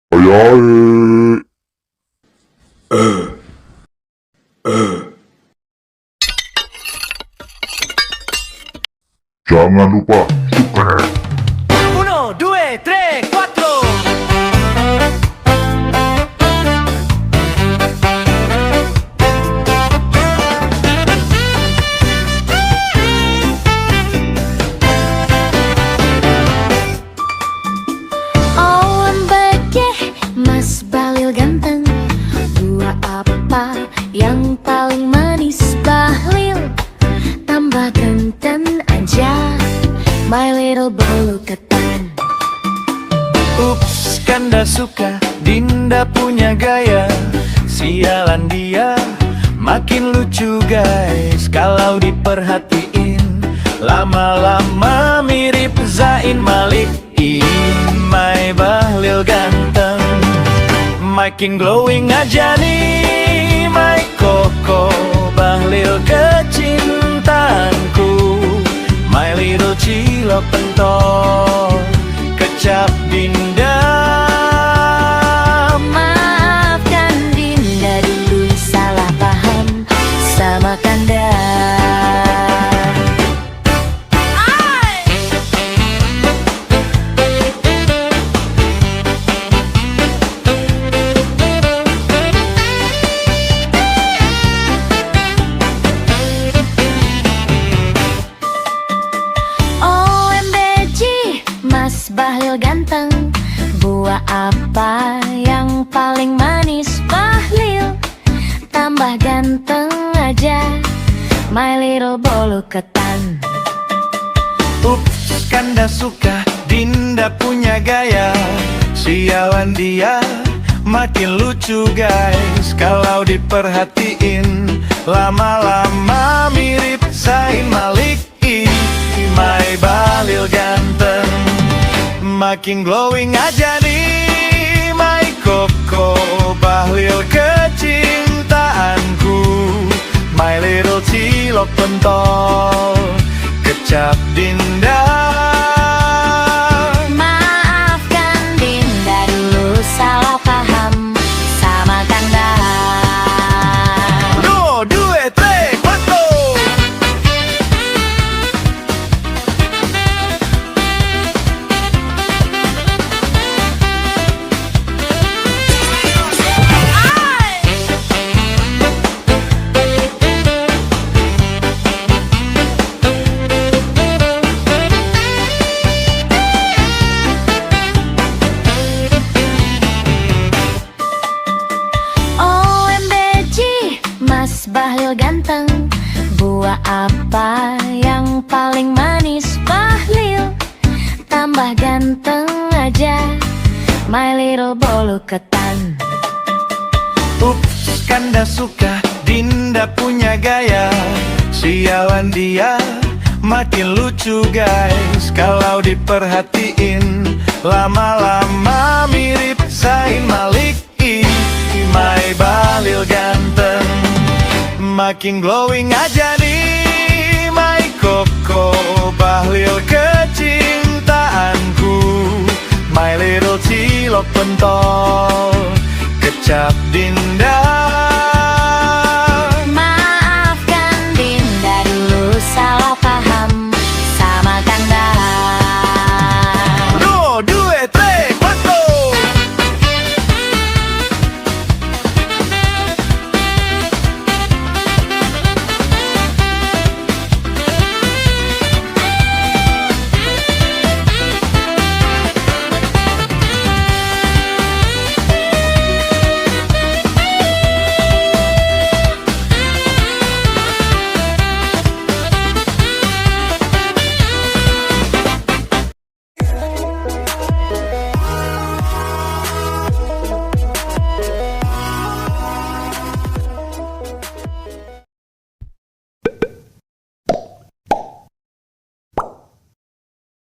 Aye. Jangan lupa subscribe. 1, 2, 3, 4. OMBG, Mas Bahlil ganteng. Buah apa yang paling manis? Bahlil tambah ganteng aja, my little bolu ketan. Ups, Kanda suka, Dinda punya gaya. Sialan dia, makin lucu guys. Kalau diperhatiin, lama-lama mirip Zain Malik. My Bahlil ganteng, makin glowing aja nih. My Koko Bahlil kecintaanku, my little cilok pentol kecap Dinda. Maafkan Dinda dulu salah paham sama Kanda. OMBG, Mas Bahlil ganteng. Buah apa yang paling manis? Bahlil tambah ganteng aja, my little bolu ketan. Ups, Kanda suka, Dinda punya gaya. Sialan dia, makin lucu guys. Kalau diperhatiin, lama-lama mirip Zain Malik. My Bahlil ganteng, makin glowing aja nih. My Koko Bahlil kecintaanku, my little cilok pentol kecap Dinda. Maafkan Dinda dulu salah paham sama Kanda. 1, 2, 3, 4. OMBG, Mas Bahlil ganteng. Buah apa yang paling manis? Bahlil tambah ganteng aja, my little bolu ketan. Ups, Kanda suka, Dinda punya gaya. Sialan dia, makin lucu guys. Kalau diperhatiin, lama-lama mirip Zain Malik. My Bahlil ganteng, makin glowing aja nih. My Koko Bahlil kecintaanku, my little cilok pentol kecap Dinda.